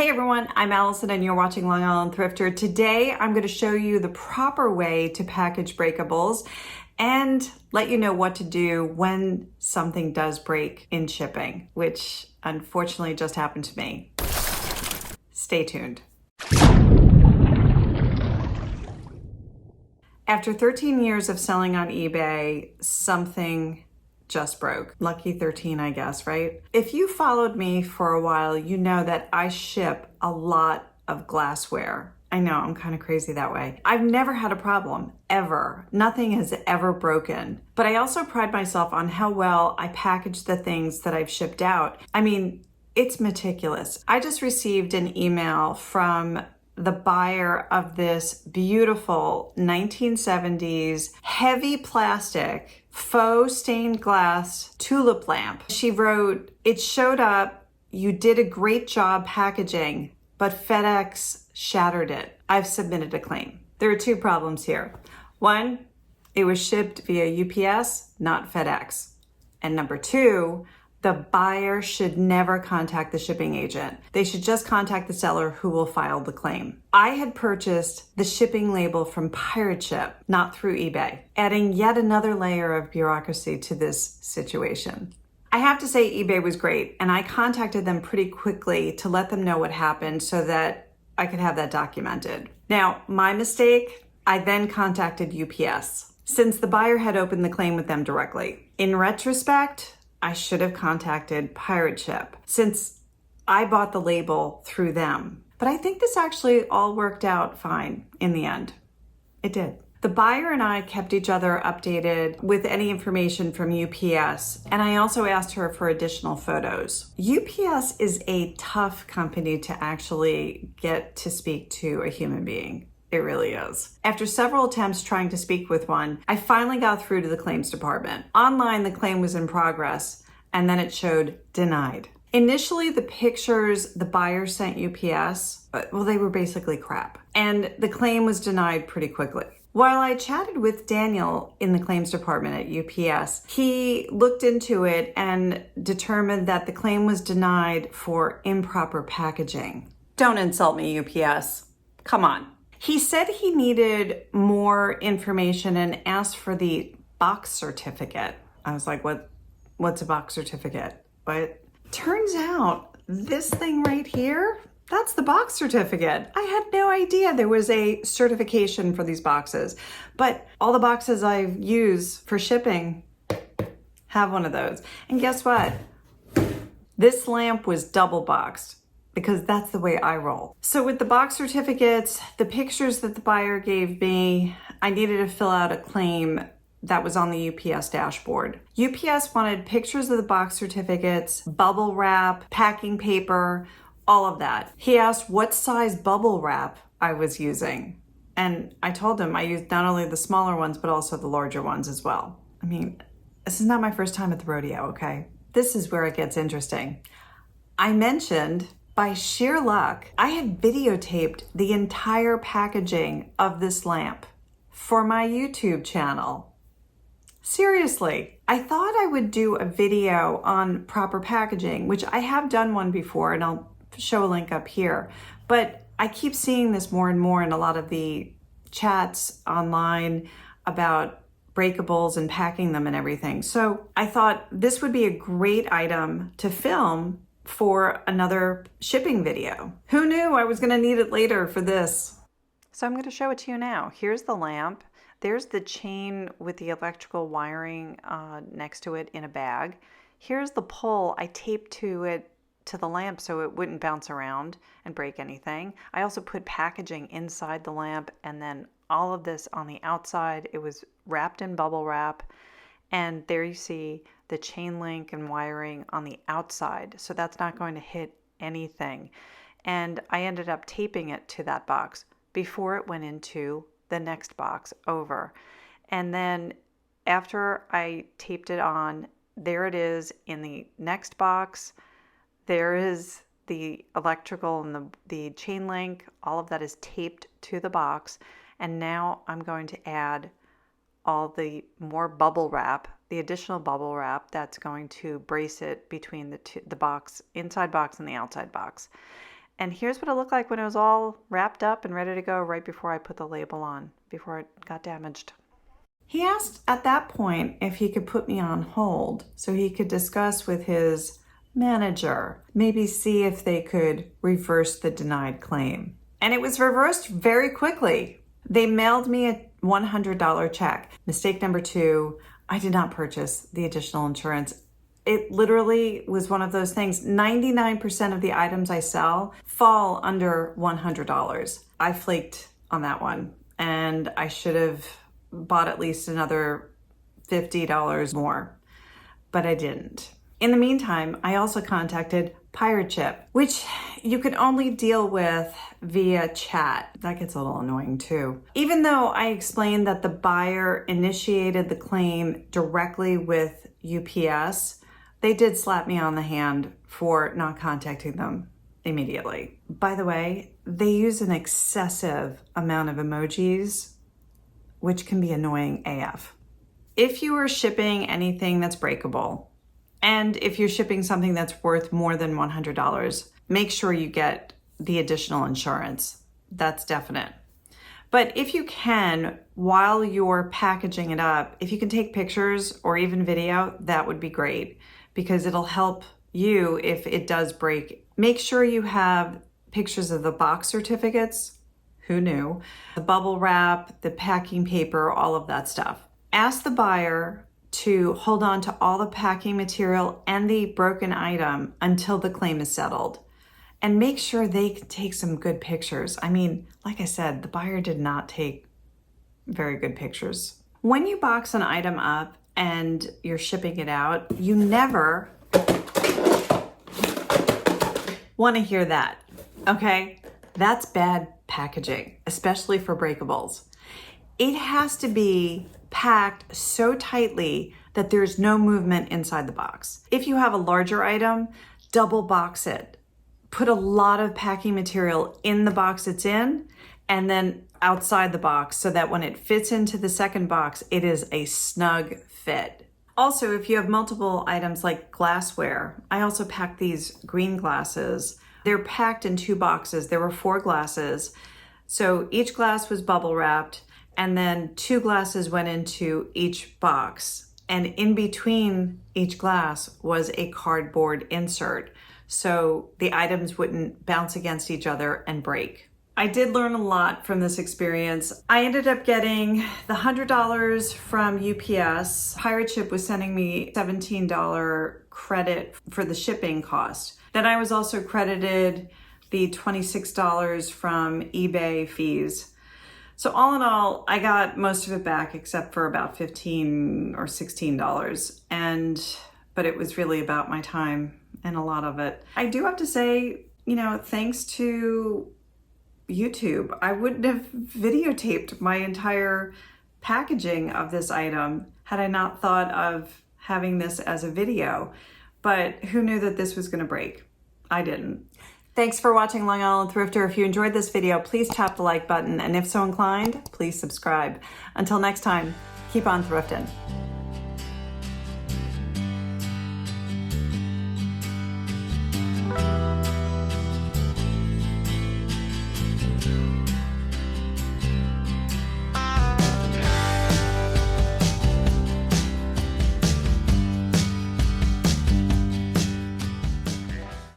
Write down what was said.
Hey everyone, I'm Allison and you're watching Long Island Thrifter. Today I'm going to show you the proper way to package breakables and let you know what to do when something does break in shipping, which unfortunately just happened to me. Stay tuned. After 13 years of selling on eBay, something just broke. Lucky 13, I guess, right? If you followed me for a while, you know that I ship a lot of glassware. I know, I'm kind of crazy that way. I've never had a problem, ever. Nothing has ever broken. But I also pride myself on how well I package the things that I've shipped out. I mean, it's meticulous. I just received an email from the buyer of this beautiful 1970s heavy plastic faux stained glass tulip lamp. She wrote, "It showed up, you did a great job packaging, but FedEx shattered it. I've submitted a claim." There are two problems here. One, it was shipped via UPS, not FedEx. And number two, the buyer should never contact the shipping agent. They should just contact the seller who will file the claim. I had purchased the shipping label from Pirate Ship, not through eBay, adding yet another layer of bureaucracy to this situation. I have to say eBay was great, and I contacted them pretty quickly to let them know what happened so that I could have that documented. Now, my mistake, I then contacted UPS since the buyer had opened the claim with them directly. In retrospect, I should have contacted Pirate Ship since I bought the label through them. But I think this actually all worked out fine in the end. It did. The buyer and I kept each other updated with any information from UPS, and I also asked her for additional photos. UPS is a tough company to actually get to speak to a human being. It really is. After several attempts trying to speak with one, I finally got through to the claims department. Online, the claim was in progress, and then it showed denied. Initially, the pictures the buyer sent UPS, well, they were basically crap. And the claim was denied pretty quickly. While I chatted with Daniel in the claims department at UPS, he looked into it and determined that the claim was denied for improper packaging. Don't insult me, UPS. Come on. He said he needed more information and asked for the box certificate. I was like, what's a box certificate? But turns out this thing right here, that's the box certificate. I had no idea there was a certification for these boxes, but all the boxes I use for shipping have one of those. And guess what? This lamp was double boxed, because that's the way I roll. So with the box certificates, the pictures that the buyer gave me, I needed to fill out a claim that was on the UPS dashboard. UPS wanted pictures of the box certificates, bubble wrap, packing paper, all of that. He asked what size bubble wrap I was using. And I told him I used not only the smaller ones, but also the larger ones as well. I mean, this is not my first time at the rodeo, okay? This is where it gets interesting. I mentioned, by sheer luck, I had videotaped the entire packaging of this lamp for my YouTube channel. Seriously, I thought I would do a video on proper packaging, which I have done one before, and I'll show a link up here. But I keep seeing this more and more in a lot of the chats online about breakables and packing them and everything. So I thought this would be a great item to film for another shipping video. Who knew I was going to need it later for this? So I'm going to show it to you now. Here's the lamp. There's the chain with the electrical wiring next to it in a bag. Here's the pole I taped to the lamp so it wouldn't bounce around and break anything. I also put packaging inside the lamp, and then all of this on the outside. It was wrapped in bubble wrap. And there you see the chain link and wiring on the outside. So that's not going to hit anything. And I ended up taping it to that box before it went into the next box over. And then after I taped it on, there it is in the next box. There is the electrical and the chain link. All of that is taped to the box. And now I'm going to add all the more bubble wrap, the additional bubble wrap that's going to brace it between the box, inside box and the outside box. And here's what it looked like when it was all wrapped up and ready to go right before I put the label on, before it got damaged. He asked at that point if he could put me on hold so he could discuss with his manager, maybe see if they could reverse the denied claim. And it was reversed very quickly. They mailed me a $100 check. Mistake number 2, I did not purchase the additional insurance. It literally was one of those things. 99% of the items I sell fall under $100. I flaked on that one, and I should have bought at least another $50 more, but I didn't. In the meantime, I also contacted Pirate Ship, which you could only deal with via chat. That gets a little annoying too. Even though I explained that the buyer initiated the claim directly with UPS, they did slap me on the hand for not contacting them immediately. By the way, they use an excessive amount of emojis, which can be annoying AF. If you are shipping anything that's breakable, and if you're shipping something that's worth more than $100, make sure you get the additional insurance. That's definite. But if you can, while you're packaging it up, if you can take pictures or even video, that would be great, because it'll help you if it does break. Make sure you have pictures of the box certificates. Who knew? The bubble wrap, the packing paper, all of that stuff. Ask the buyer to hold on to all the packing material and the broken item until the claim is settled. And make sure they can take some good pictures. I mean, like I said, the buyer did not take very good pictures. When you box an item up and you're shipping it out, you never want to hear that, okay? That's bad packaging, especially for breakables. It has to be packed so tightly that there's no movement inside the box. If you have a larger item, double box it. Put a lot of packing material in the box it's in and then outside the box so that when it fits into the second box, it is a snug fit. Also, if you have multiple items like glassware, I also packed these green glasses. They're packed in 2 boxes. There were 4 glasses. So each glass was bubble wrapped, and then 2 glasses went into each box. And in between each glass was a cardboard insert, so the items wouldn't bounce against each other and break. I did learn a lot from this experience. I ended up getting the $100 from UPS. Pirate Ship was sending me $17 credit for the shipping cost. Then I was also credited the $26 from eBay fees. So all in all, I got most of it back except for about $15 or $16. But it was really about my time and a lot of it. I do have to say, thanks to YouTube, I wouldn't have videotaped my entire packaging of this item had I not thought of having this as a video. But who knew that this was going to break? I didn't. Thanks for watching Long Island Thrifter. If you enjoyed this video, please tap the like button, and if so inclined, please subscribe. Until next time, keep on thrifting.